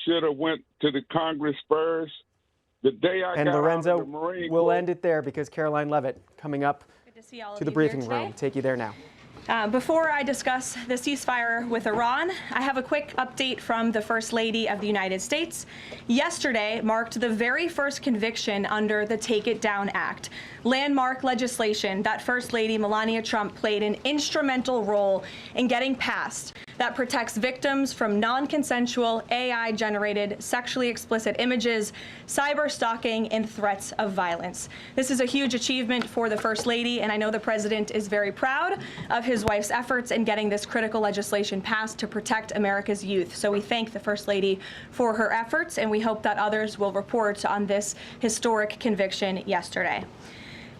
should have went to the Congress first. The day I got Lorenzo, out of the Marine we'll Corps, end it there because Caroline Levitt coming up to the briefing room. Take you there now. Before I discuss the ceasefire with Iran, I have a quick update from the First Lady of the United States. Yesterday marked the very first conviction under the Take It Down Act, landmark legislation that First Lady Melania Trump played an instrumental role in getting passed, that protects victims from non-consensual AI-generated sexually explicit images, cyber stalking, and threats of violence. This is a huge achievement for the First Lady, and I know the President is very proud of his wife's efforts in getting this critical legislation passed to protect America's youth. So we thank the First Lady for her efforts, and we hope that others will report on this historic conviction yesterday.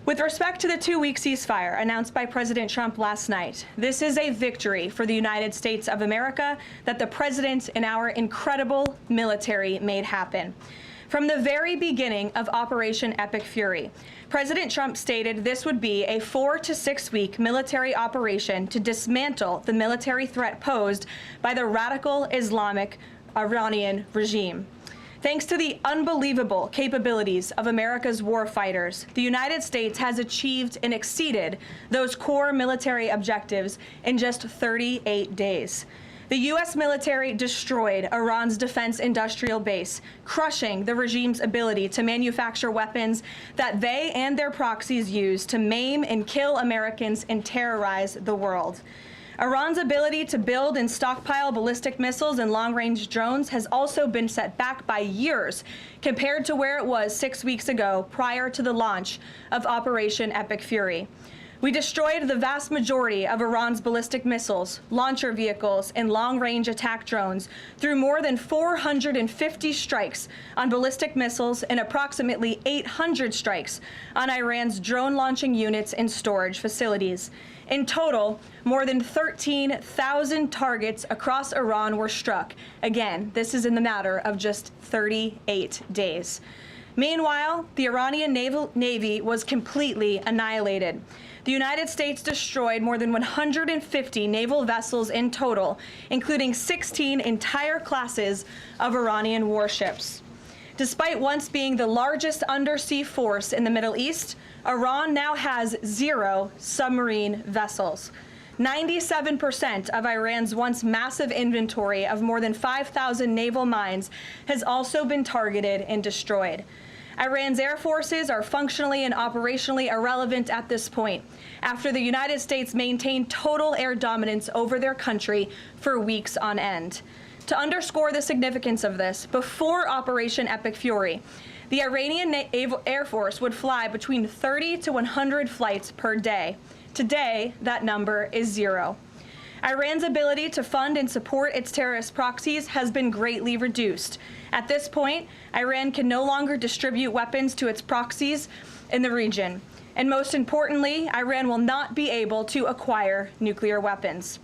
With respect to the two-week ceasefire announced by President Trump last night, this is a victory for the United States of America that the President and our incredible military made happen. From the very beginning of Operation Epic Fury, President Trump stated this would be a 4 to 6 week military operation to dismantle the military threat posed by the radical Islamic Iranian regime. Thanks to the unbelievable capabilities of America's war fighters, the United States has achieved and exceeded those core military objectives in just 38 days. The U.S. military destroyed Iran's defense industrial base, crushing the regime's ability to manufacture weapons that they and their proxies use to maim and kill Americans and terrorize the world. Iran's ability to build and stockpile ballistic missiles and long-range drones has also been set back by years compared to where it was 6 weeks ago prior to the launch of Operation Epic Fury. We destroyed the vast majority of Iran's ballistic missiles, launcher vehicles, and long-range attack drones through more than 450 strikes on ballistic missiles and approximately 800 strikes on Iran's drone launching units and storage facilities. In total, more than 13,000 targets across Iran were struck. Again, this is in the matter of just 38 days. Meanwhile, the Iranian Navy was completely annihilated. The United States destroyed more than 150 naval vessels in total, including 16 entire classes of Iranian warships. Despite once being the largest undersea force in the Middle East, Iran now has 0 submarine vessels. 97% of Iran's once massive inventory of more than 5,000 naval mines has also been targeted and destroyed. Iran's air forces are functionally and operationally irrelevant at this point, after the United States maintained total air dominance over their country for weeks on end. To underscore the significance of this, before Operation Epic Fury, the Iranian Air Force would fly between 30 to 100 flights per day. Today, that number is 0. Iran's ability to fund and support its terrorist proxies has been greatly reduced. At this point, Iran can no longer distribute weapons to its proxies in the region. And most importantly, Iran will not be able to acquire nuclear weapons.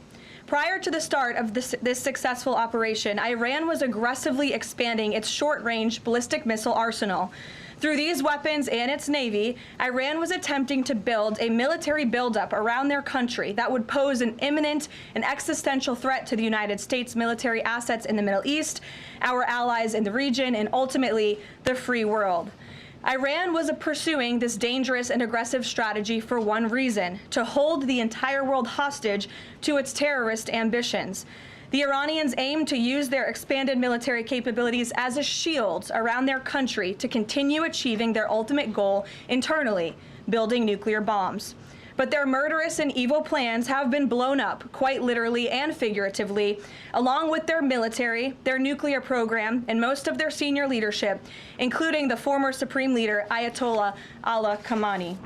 Prior to the start of this successful operation, Iran was aggressively expanding its short-range ballistic missile arsenal. Through these weapons and its navy, Iran was attempting to build a military buildup around their country that would pose an imminent and existential threat to the United States military assets in the Middle East, our allies in the region, and ultimately the free world. Iran was pursuing this dangerous and aggressive strategy for one reason: to hold the entire world hostage to its terrorist ambitions. The Iranians aim to use their expanded military capabilities as a shield around their country to continue achieving their ultimate goal internally, building nuclear bombs. But their murderous and evil plans have been blown up, quite literally and figuratively, along with their military, their nuclear program, and most of their senior leadership, including the former Supreme Leader Ayatollah Ali Khamenei.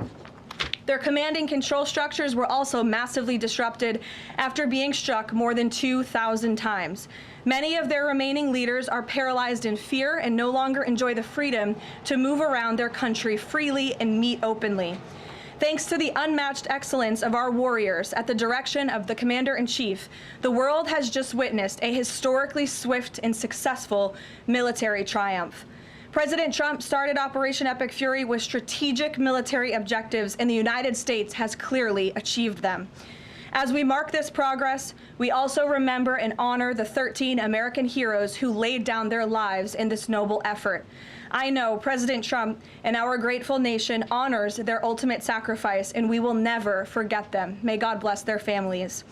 Their command and control structures were also massively disrupted after being struck more than 2,000 times. Many of their remaining leaders are paralyzed in fear and no longer enjoy the freedom to move around their country freely and meet openly. Thanks to the unmatched excellence of our warriors at the direction of the Commander-in-Chief, the world has just witnessed a historically swift and successful military triumph. President Trump started Operation Epic Fury with strategic military objectives, and the United States has clearly achieved them. As we mark this progress, we also remember and honor the 13 American heroes who laid down their lives in this noble effort. I know President Trump and our grateful nation honors their ultimate sacrifice, and we will never forget them. May God bless their families.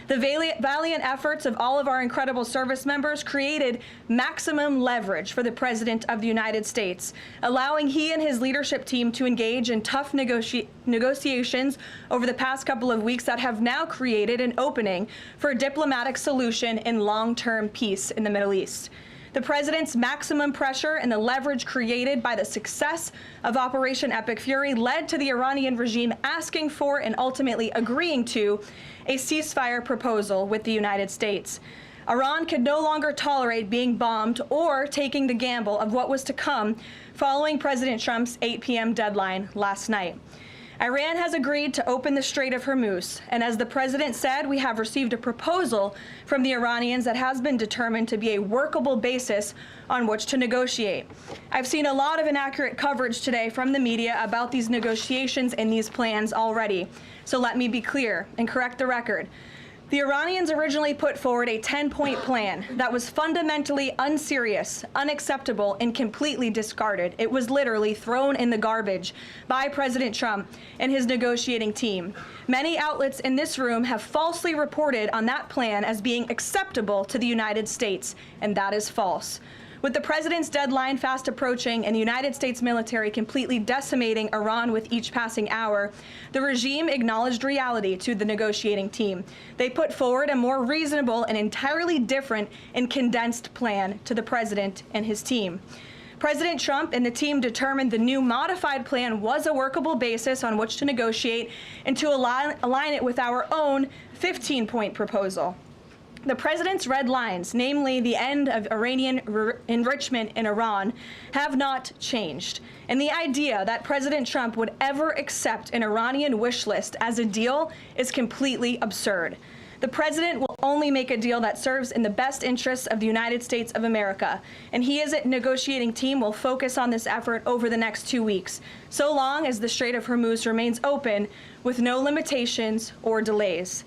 The valiant efforts of all of our incredible service members created maximum leverage for the President of the United States, allowing he and his leadership team to engage in tough negotiations over the past couple of weeks that have now created an opening for a diplomatic solution and long-term peace in the Middle East. The president's maximum pressure and the leverage created by the success of Operation Epic Fury led to the Iranian regime asking for and ultimately agreeing to a ceasefire proposal with the United States. Iran could no longer tolerate being bombed or taking the gamble of what was to come following President Trump's 8 p.m. deadline last night. Iran has agreed to open the Strait of Hormuz, and as the president said, we have received a proposal from the Iranians that has been determined to be a workable basis on which to negotiate. I've seen a lot of inaccurate coverage today from the media about these negotiations and these plans already. So let me be clear and correct the record. The Iranians originally put forward a 10-point plan that was fundamentally unserious, unacceptable, and completely discarded. It was literally thrown in the garbage by President Trump and his negotiating team. Many outlets in this room have falsely reported on that plan as being acceptable to the United States, and that is false. With the president's deadline fast approaching and the United States military completely decimating Iran with each passing hour, the regime acknowledged reality to the negotiating team. They put forward a more reasonable and entirely different and condensed plan to the president and his team. President Trump and the team determined the new modified plan was a workable basis on which to negotiate and to align it with our own 15-point proposal. The president's red lines, namely the end of Iranian enrichment in Iran, have not changed. And the idea that President Trump would ever accept an Iranian wish list as a deal is completely absurd. The president will only make a deal that serves in the best interests of the United States of America, and he as a negotiating team will focus on this effort over the next 2 weeks, so long as the Strait of Hormuz remains open with no limitations or delays.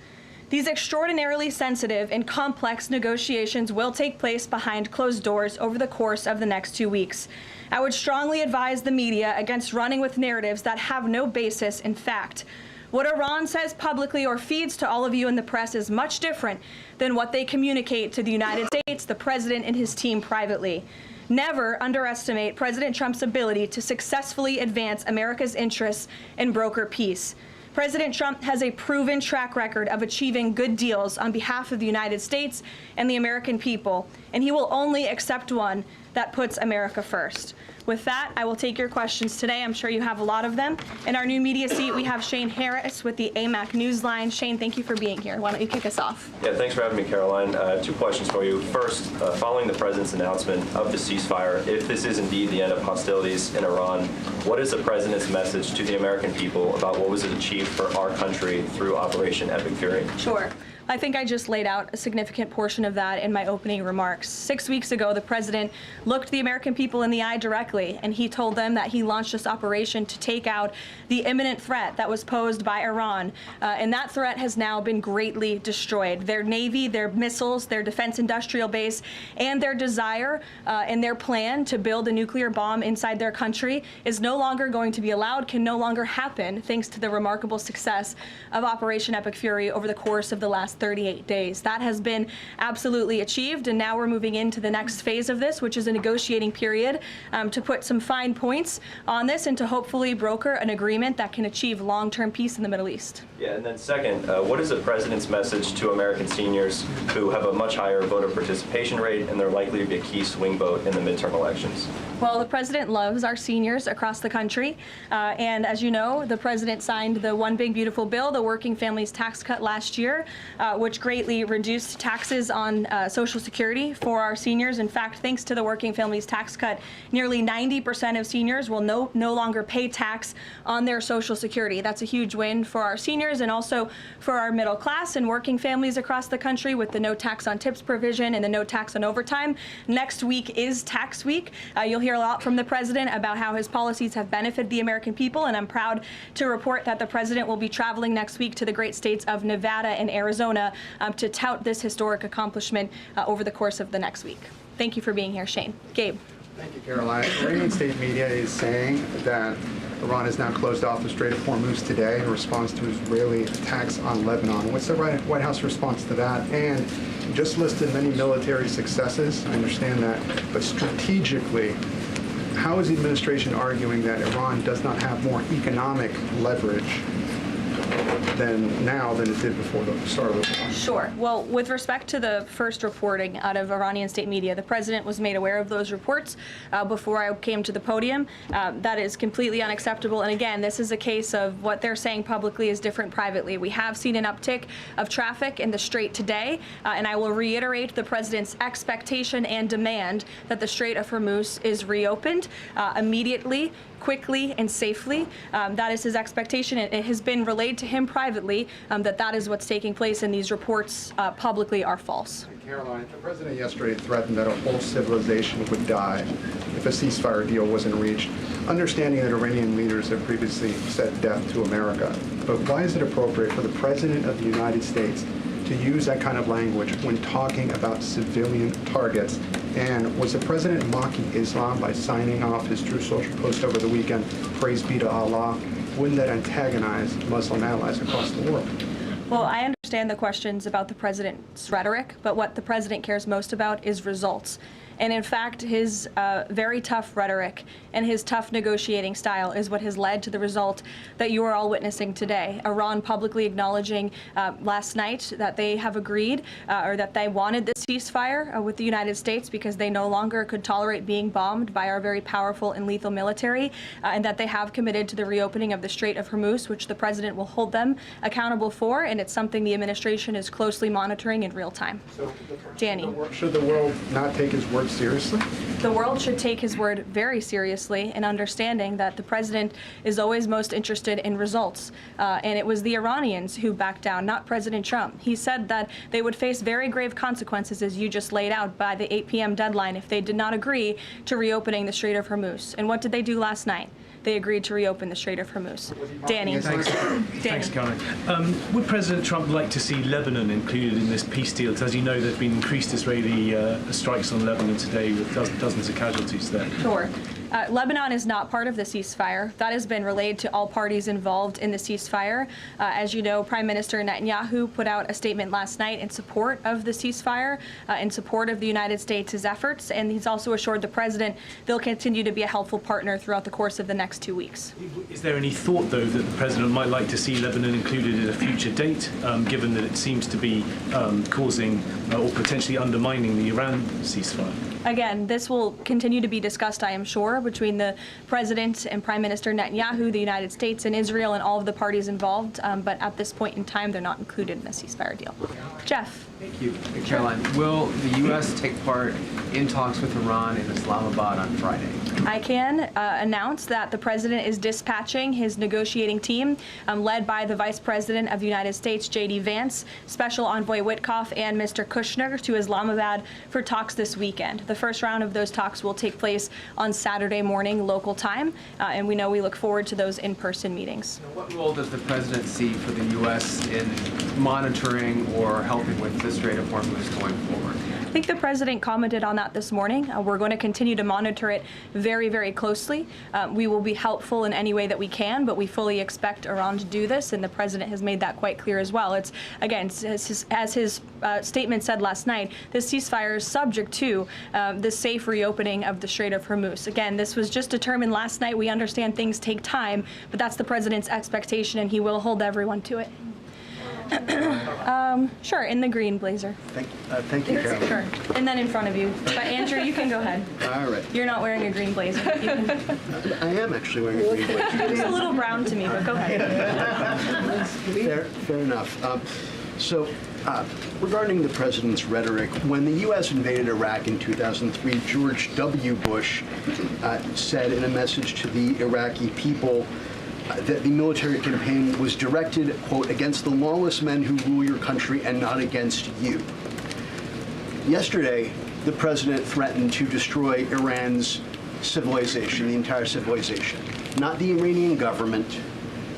These extraordinarily sensitive and complex negotiations will take place behind closed doors over the course of the next 2 weeks. I would strongly advise the media against running with narratives that have no basis in fact. What Iran says publicly or feeds to all of you in the press is much different than what they communicate to the United States, the president, and his team privately. Never underestimate President Trump's ability to successfully advance America's interests and broker peace. President Trump has a proven track record of achieving good deals on behalf of the United States and the American people, and he will only accept one that puts America first. With that, I will take your questions today. I'm sure you have a lot of them. In our new media seat, we have Shane Harris with the AMAC Newsline. Shane, thank you for being here. Why don't you kick us off? Yeah, thanks for having me, Caroline. 2 questions for you. First, following the president's announcement of the ceasefire, if this is indeed the end of hostilities in Iran, what is the president's message to the American people about what was achieved for our country through Operation Epic Fury? Sure. I think I just laid out a significant portion of that in my opening remarks. 6 weeks ago, the president looked the American people in the eye directly, and he told them that he launched this operation to take out the imminent threat that was posed by Iran. And that threat has now been greatly destroyed. Their Navy, their missiles, their defense industrial base, and their desire and their plan to build a nuclear bomb inside their country is no longer going to be allowed, can no longer happen, thanks to the remarkable success of Operation Epic Fury over the course of the last 38 days. That has been absolutely achieved, and now we're moving into the next phase of this, which is a negotiating period to put some fine points on this and to hopefully broker an agreement that can achieve long-term peace in the Middle East. Yeah, and then second, what is the president's message to American seniors who have a much higher voter participation rate and they're likely to be a key swing vote in the midterm elections? Well, the president loves our seniors across the country, and as you know, the president signed the One Big Beautiful Bill, the Working Families Tax Cut, last year. which greatly reduced taxes on Social Security for our seniors. In fact, thanks to the Working Families Tax Cut, nearly 90% of seniors will no longer pay tax on their Social Security. That's a huge win for our seniors and also for our middle class and working families across the country with the no tax on tips provision and the no tax on overtime. Next week is tax week. You'll hear a lot from the president about how his policies have benefited the American people, and I'm proud to report that the president will be traveling next week to the great states of Nevada and Arizona to tout this historic accomplishment over the course of the next week. Thank you for being here, Shane. Gabe. Thank you, Caroline. Iranian state media is saying that Iran has now closed off the Strait of Hormuz today in response to Israeli attacks on Lebanon. What's the White House response to that? And you just listed many military successes. I understand that. But strategically, how is the administration arguing that Iran does not have more economic leverage than it did before the start of the war? Sure. Well, with respect to the first reporting out of Iranian state media, the president was made aware of those reports before I came to the podium. That is completely unacceptable. And again, this is a case of what they're saying publicly is different privately. We have seen an uptick of traffic in the Strait today, and I will reiterate the president's expectation and demand that the Strait of Hormuz is reopened immediately, quickly, and safely. That is his expectation. It has been relayed to him privately that is what's taking place, and these reports publicly are false. Caroline, the president yesterday threatened that a whole civilization would die if a ceasefire deal wasn't reached, understanding that Iranian leaders have previously said death to America. But why is it appropriate for the president of the United States to use that kind of language when talking about civilian targets? And was the president mocking Islam by signing off his True Social post over the weekend, praise be to Allah? Wouldn't that antagonize Muslim allies across the world? Well, I understand the questions about the president's rhetoric, but what the president cares most about is results. And in fact, his very tough rhetoric and his tough negotiating style is what has led to the result that you are all witnessing today. Iran publicly acknowledging last night that they have agreed or that they wanted this ceasefire with the United States because they no longer could tolerate being bombed by our very powerful and lethal military, and that they have committed to the reopening of the Strait of Hormuz, which the president will hold them accountable for, and it's something the administration is closely monitoring in real time. So, Danny. Should the world not take his word seriously? The world should take his word very seriously in understanding that the president is always most interested in results. And it was the Iranians who backed down, not President Trump. He said that they would face very grave consequences, as you just laid out, by the 8 p.m. deadline if they did not agree to reopening the Strait of Hormuz. And what did they do last night? They agreed to reopen the Strait of Hormuz. Danny. Thanks, Caroline. Would President Trump like to see Lebanon included in this peace deal? Because as you know, there have been increased Israeli strikes on Lebanon today with dozens of casualties there. Sure. Lebanon is not part of the ceasefire. That has been relayed to all parties involved in the ceasefire. As you know, Prime Minister Netanyahu put out a statement last night in support of the ceasefire, in support of the United States' efforts, and he's also assured the president they'll continue to be a helpful partner throughout the course of the next 2 weeks. Is there any thought, though, that the president might like to see Lebanon included at a future date, given that it seems to be causing or potentially undermining the Iran ceasefire? Again, this will continue to be discussed, I am sure, between the president and Prime Minister Netanyahu, the United States and Israel, and all of the parties involved. But at this point in time, they're not included in the ceasefire deal. Jeff. Thank you. Caroline, will the U.S. take part in talks with Iran in Islamabad on Friday? I can announce that the president is dispatching his negotiating team, led by the Vice President of the United States, J.D. Vance, Special Envoy Witkoff, and Mr. Kushner to Islamabad for talks this weekend. The first round of those talks will take place on Saturday morning local time, and we look forward to those in-person meetings. What role does the president see for the U.S. in monitoring or helping with the Strait of Hormuz going forward? I think the president commented on that this morning. We're going to continue to monitor it very, very closely. We will be helpful in any way that we can, but we fully expect Iran to do this, and the president has made that quite clear as well. It's, again, as his statement said last night, this ceasefire is subject to the safe reopening of the Strait of Hormuz. Again, this was just determined last night. We understand things take time, but that's the president's expectation, and he will hold everyone to it. Sure, in the green blazer. Thank you, Caroline. Sure, and then in front of you. But Andrew, you can go ahead. All right. You're not wearing a green blazer. You can... I am actually wearing a green blazer. It's a little brown to me, but go ahead. Fair enough. So, regarding the president's rhetoric, when the U.S. invaded Iraq in 2003, George W. Bush said in a message to the Iraqi people that the military campaign was directed, quote, against the lawless men who rule your country and not against you. Yesterday, the president threatened to destroy Iran's civilization, the entire civilization. Not the Iranian government,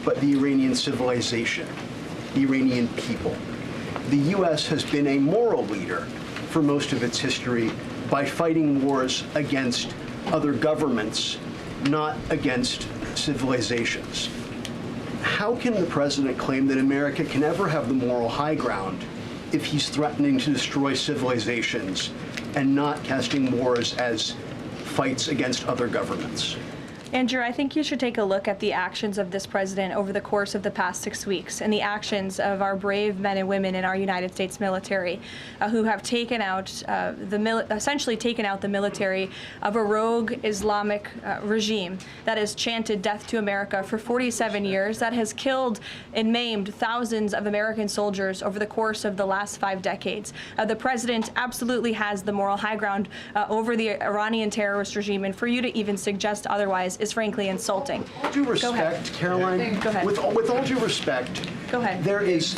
but the Iranian civilization, the Iranian people. The U.S. has been a moral leader for most of its history by fighting wars against other governments, not against civilizations. How can the president claim that America can ever have the moral high ground if he's threatening to destroy civilizations and not casting wars as fights against other governments? Andrew, I think you should take a look at the actions of this president over the course of the past 6 weeks and the actions of our brave men and women in our United States military who have taken out essentially taken out the military of a rogue Islamic regime that has chanted death to America for 47 years, that has killed and maimed thousands of American soldiers over the course of the last 5 decades. The president absolutely has the moral high ground over the Iranian terrorist regime, and for you to even suggest otherwise is frankly insulting. With all due respect, Caroline, Go ahead. with all due respect, Go ahead. there is...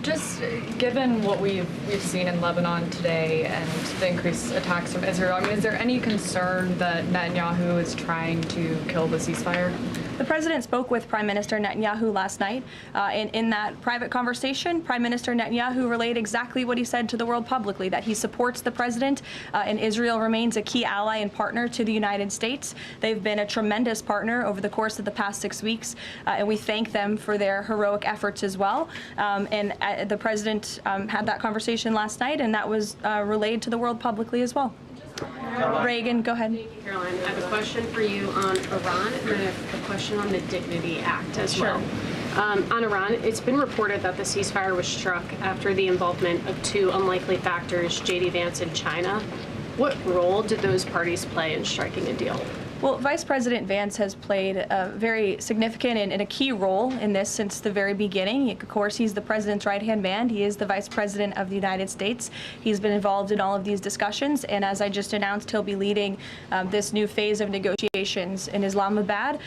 Just given what we've seen in Lebanon today and the increased attacks from Israel, I mean, is there any concern that Netanyahu is trying to kill the ceasefire? The president spoke with Prime Minister Netanyahu last night. In that private conversation, Prime Minister Netanyahu relayed exactly what he said to the world publicly, that he supports the president and Israel remains a key ally and partner to the United States. They've been a tremendous partner over the course of the past 6 weeks, and we thank them for their heroic efforts as well. The president had that conversation last night, and that was relayed to the world publicly as well. Reagan, go ahead. Thank you, Caroline. I have a question for you on Iran, and then a question on the Dignity Act as well. On Iran, it's been reported that the ceasefire was struck after the involvement of 2 unlikely factors, J.D. Vance and China. What role did those parties play in striking a deal? Well, Vice President Vance has played a very significant and a key role in this since the very beginning. Of course, he's the president's right-hand man. He is the vice president of the United States. He's been involved in all of these discussions, and as I just announced, he'll be leading this new phase of negotiations in Islamabad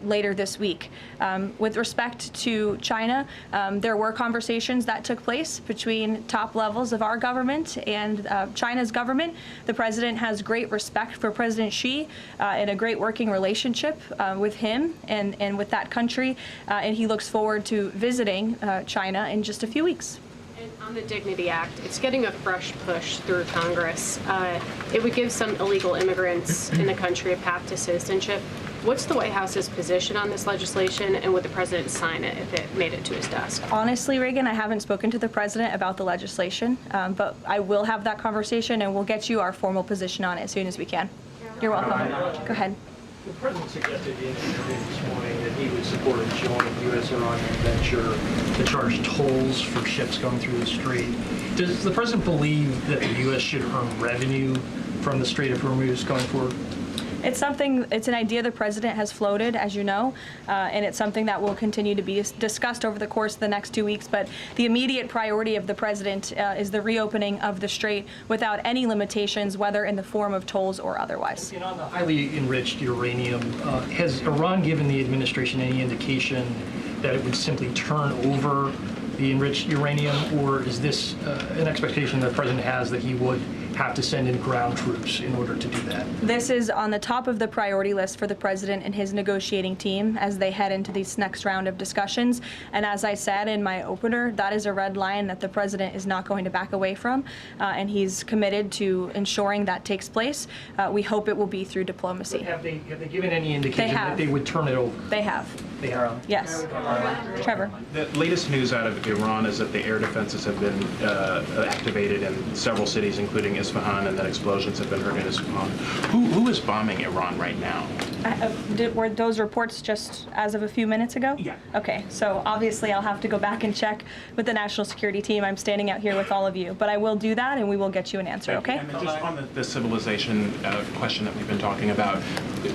later this week. With respect to China, there were conversations that took place between top levels of our government and China's government. The president has great respect for President Xi and a great working relationship with him and with that country, and he looks forward to visiting China in just a few weeks. And on the Dignity Act, it's getting a fresh push through Congress. It would give some illegal immigrants in the country a path to citizenship. What's the White House's position on this legislation, and would the president sign it if it made it to his desk? Honestly, Reagan, I haven't spoken to the president about the legislation, but I will have that conversation, and we'll get you our formal position on it as soon as we can. You're welcome. Go ahead. The president suggested in an interview this morning that he would support a joint U.S.-Iranian venture to charge tolls for ships going through the strait. Does the president believe that the U.S. should earn revenue from the Strait of Hormuz going forward? It's an idea the president has floated, as you know, and it's something that will continue to be discussed over the course of the next 2 weeks. But the immediate priority of the president is the reopening of the strait without any limitations, whether in the form of tolls or otherwise. And on the highly enriched uranium, has Iran given the administration any indication that it would simply turn over the enriched uranium, or is this an expectation that the president has that he would have to send in ground troops in order to do that? This is on the top of the priority list for the president and his negotiating team as they head into this next round of discussions. And as I said in my opener, that is a red line that the president is not going to back away from, and he's committed to ensuring that takes place. We hope it will be through diplomacy. But have they given any indication that they would turn it over? They have. They have. Yes. Trevor. The latest news out of Iran is that the air defenses have been activated in several cities, including Isfahan, and that explosions have been heard in Isfahan. Who is bombing Iran right now? Were those reports just as of a few minutes ago? Yeah. Okay, so obviously I'll have to go back and check with the national security team. I'm standing out here with all of you, but I will do that and we will get you an answer, okay? And then just on the civilization question that we've been talking about.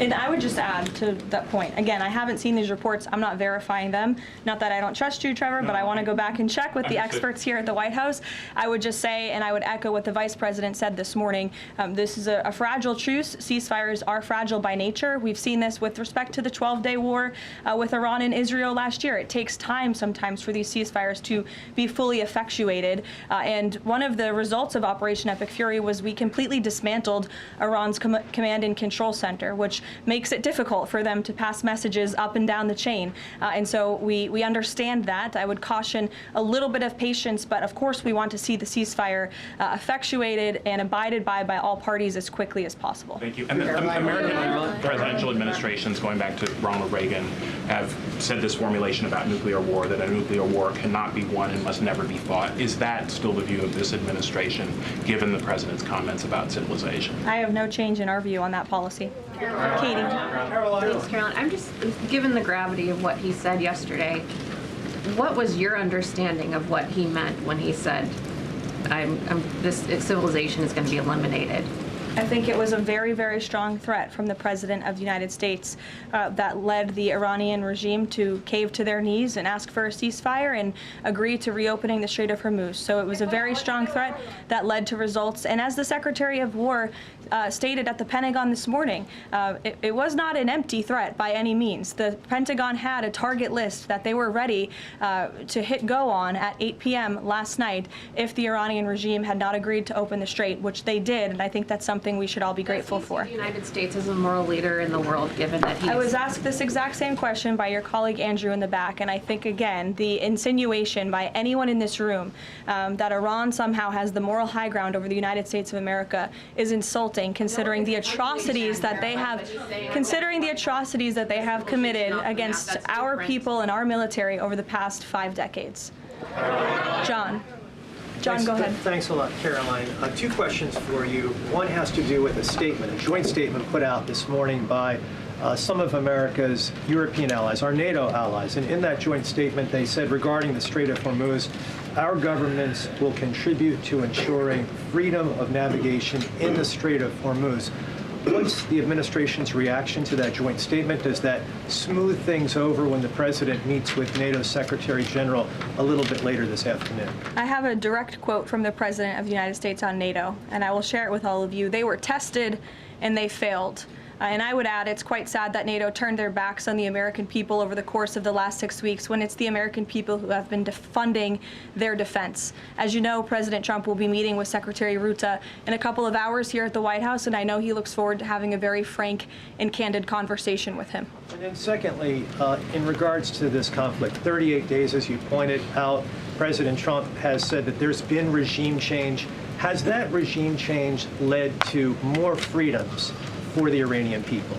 And I would just add to that point, again, I haven't seen these reports. I'm not verifying them. Not that I don't trust you, Trevor, but I want to go back and check with the experts here at the White House. I would just say, and I would echo what the Vice President said this morning, this is a fragile truce. Ceasefires are fragile by nature. We've seen this with respect to the 12-day war with Iran and Israel last year. It takes time sometimes for these ceasefires to be fully effectuated. And one of the results of Operation Epic Fury was we completely dismantled Iran's command and control center, which makes it difficult for them to pass messages up and down the chain. And so we understand that. I would caution a little bit of patience, but of course we want to see the ceasefire effectuated and abided by all parties as quickly as possible. Thank you. And the American presidential administrations, going back to Ronald Reagan, have said this formulation about nuclear war, that a nuclear war cannot be won and must never be fought. Is that still the view of this administration, given the president's comments about civilization? I have no change in our view on that policy. Katie. Thanks, Carolyn. I'm just, given the gravity of what he said yesterday, what was your understanding of what he meant when he said, this civilization is going to be eliminated? I think it was a very, very strong threat from the President of the United States that led the Iranian regime to cave to their knees and ask for a ceasefire and agree to reopening the Strait of Hormuz. So it was a very strong threat that led to results. And as the Secretary of War stated at the Pentagon this morning, it was not an empty threat by any means. The Pentagon had a target list that they were ready to hit go on at 8 p.m. last night if the Iranian regime had not agreed to open the strait, which they did, and I think that's something we should all be grateful for. The United States is a moral leader in the world, given that I was asked this exact same question by your colleague Andrew in the back, and I think, again, the insinuation by anyone in this room that Iran somehow has the moral high ground over the United States of America is insulting, considering the atrocities that they have, committed against our people and our military over the past 5 decades. John, go ahead. Thanks a lot, Caroline. 2 questions for you. One has to do with a statement, a joint statement put out this morning by some of America's European allies, our NATO allies. And in that joint statement, they said regarding the Strait of Hormuz, our governments will contribute to ensuring freedom of navigation in the Strait of Hormuz. What's the administration's reaction to that joint statement? Does that smooth things over when the president meets with NATO Secretary General a little bit later this afternoon? I have a direct quote from the President of the United States on NATO, and I will share it with all of you. They were tested and they failed. And I would add, it's quite sad that NATO turned their backs on the American people over the course of the last 6 weeks when it's the American people who have been funding their defense. As you know, President Trump will be meeting with Secretary Ruta in a couple of hours here at the White House, and I know he looks forward to having a very frank and candid conversation with him. And then secondly, in regards to this conflict, 38 days, as you pointed out, President Trump has said that there's been regime change. Has that regime change led to more freedoms for the Iranian people?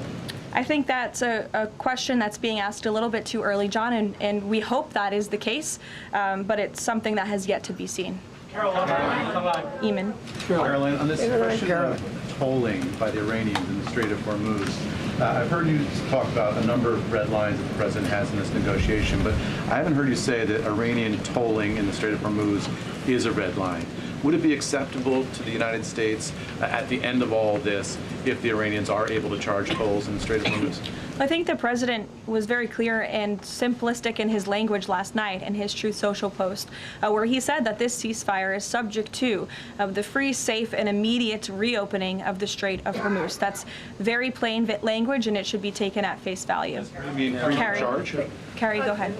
I think that's a question that's being asked a little bit too early, John, and we hope that is the case, but it's something that has yet to be seen. Eamon. Caroline, on this question of tolling by the Iranians in the Strait of Hormuz, I've heard you talk about a number of red lines that the president has in this negotiation, but I haven't heard you say that Iranian tolling in the Strait of Hormuz is a red line. Would it be acceptable to the United States at the end of all this if the Iranians are able to charge tolls in the Strait of Hormuz? I think the president was very clear and simplistic in his language last night in his Truth Social post, where he said that this ceasefire is subject to the free, safe, and immediate reopening of the Strait of Hormuz. That's very plain language, and it should be taken at face value. You mean free of charge? Carrie, go ahead.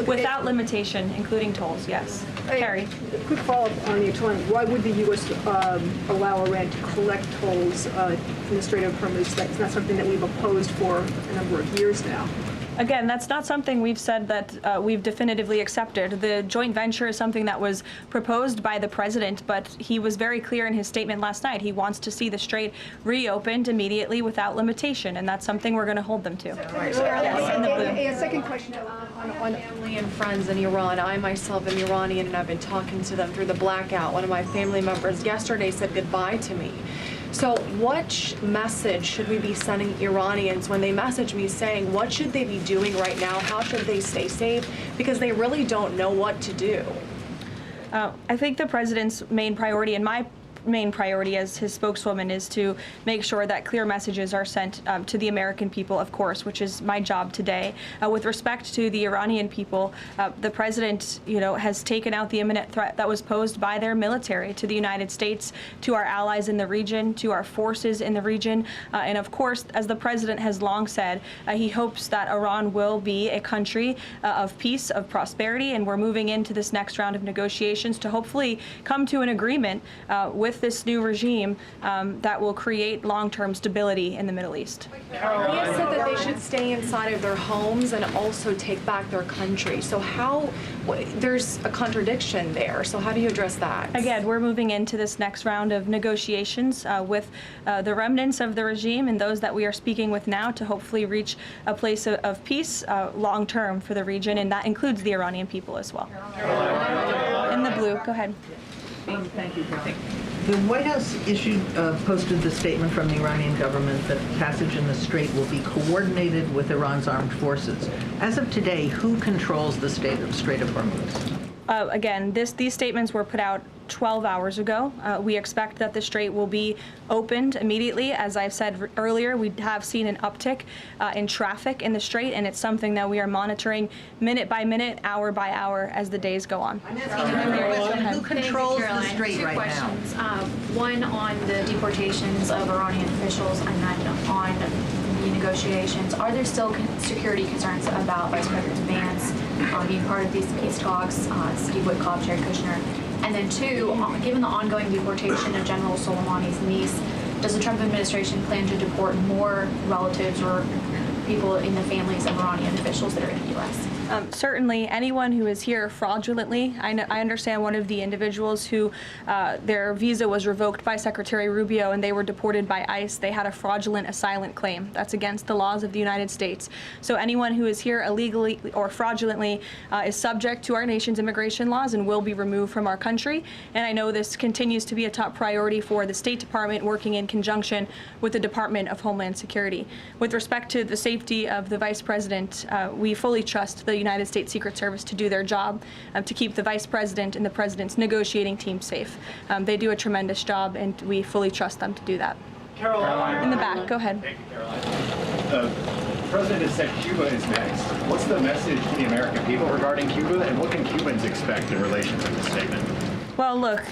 Without limitation, including tolls, yes. Carrie. Quick follow-up on the tolling. Why would the U.S. allow Iran to collect tolls from the Strait of Hormuz? That's not something that we've opposed for a number of years now. Again, that's not something we've said that we've definitively accepted. The joint venture is something that was proposed by the president, but he was very clear in his statement last night. He wants to see the strait reopened immediately without limitation, and that's something we're going to hold them to. A second question on family and friends in Iran. I myself am Iranian, and I've been talking to them through the blackout. One of my family members yesterday said goodbye to me. So what message should we be sending Iranians when they message me saying, what should they be doing right now? How should they stay safe? Because they really don't know what to do. I think the president's main priority, and my main priority as his spokeswoman, is to make sure that clear messages are sent to the American people, of course, which is my job today. With respect to the Iranian people, the president, has taken out the imminent threat that was posed by their military to the United States, to our allies in the region, to our forces in the region. And of course, as the president has long said, he hopes that Iran will be a country of peace, of prosperity, and we're moving into this next round of negotiations to hopefully come to an agreement with this new regime that will create long-term stability in the Middle East. He has said that they should stay inside of their homes and also take back their country. So there's a contradiction there. So how do you address that? Again, we're moving into this next round of negotiations with the remnants of the regime and those that we are speaking with now to hopefully reach a place of peace long-term for the region, and that includes the Iranian people as well. In the blue, go ahead. Thank you, Caroline. The White House posted the statement from the Iranian government that passage in the Strait will be coordinated with Iran's armed forces. As of today, who controls the Strait of Hormuz? Again, these statements were put out 12 hours ago. We expect that the Strait will be opened immediately. As I've said earlier, we have seen an uptick in traffic in the Strait, and it's something that we are monitoring minute by minute, hour by hour as the days go on. Who controls the Strait right now? Two questions. One on the deportations of Iranian officials, and then on the negotiations. Are there still security concerns about Vice President Vance being part of these peace talks, Steve Witkoff, Jared Kushner? And then two, given the ongoing deportation of General Soleimani's niece, does the Trump administration plan to deport more relatives or people in the families of Iranian officials that are in the U.S.? Certainly, anyone who is here fraudulently. I understand one of the individuals who their visa was revoked by Secretary Rubio and they were deported by ICE. They had a fraudulent asylum claim. That's against the laws of the United States. So anyone who is here illegally or fraudulently is subject to our nation's immigration laws and will be removed from our country. And I know this continues to be a top priority for the State Department, working in conjunction with the Department of Homeland Security. With respect to the safety of the Vice President, we fully trust the United States Secret Service to do their job, to keep the Vice President and the President's negotiating team safe. They do a tremendous job, and we fully trust them to do that. Caroline. In the back, go ahead. Thank you, Caroline. The President has said Cuba is next. What's the message to the American people regarding Cuba, and what can Cubans expect in relation to this statement? Well, look,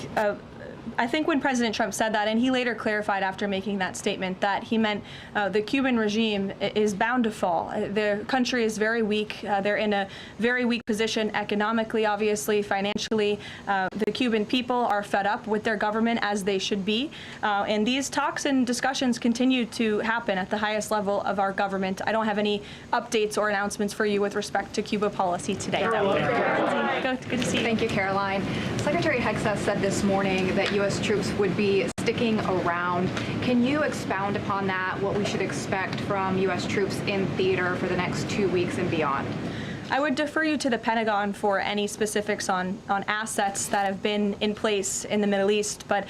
I think when President Trump said that, and he later clarified after making that statement, that he meant the Cuban regime is bound to fall. The country is very weak. They're in a very weak position economically, obviously, financially. The Cuban people are fed up with their government, as they should be. And these talks and discussions continue to happen at the highest level of our government. I don't have any updates or announcements for you with respect to Cuba policy today. Good to see you. Thank you, Caroline. Secretary Hegseth said this morning that U.S. troops would be sticking around. Can you expound upon that, what we should expect from U.S. troops in theater for the next 2 weeks and beyond? I would defer you to the Pentagon for any specifics on assets that have been in place in the Middle East, but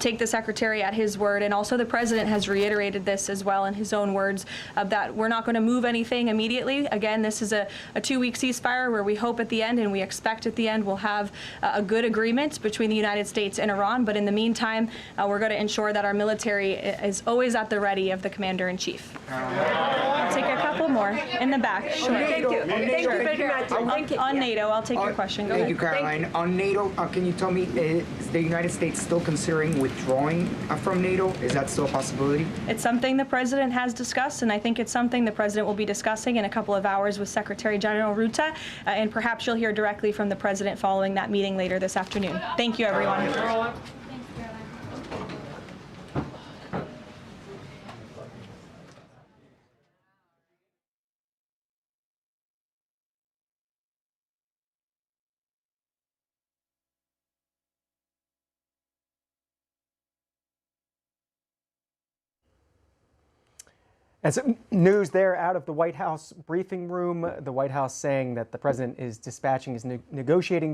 take the Secretary at his word, and also the President has reiterated this as well in his own words, that we're not going to move anything immediately. Again, this is a 2-week ceasefire where we hope at the end, and we expect at the end, we'll have a good agreement between the United States and Iran, but in the meantime, we're going to ensure that our military is always at the ready of the Commander-in-Chief. I'll take a couple more in the back. Sure. Thank you. Thank you. On NATO, I'll take your question. Go Thank ahead. you, Caroline. On NATO, can you tell me, is the United States still considering withdrawing from NATO? Is that still a possibility? It's something the President has discussed, and I think it's something the President will be discussing in a couple of hours with Secretary General Ruta, and perhaps you'll hear directly from the President following that meeting later this afternoon. Thank you, everyone. And some news there out of the White House briefing room. The White House saying that the president is dispatching his negotiating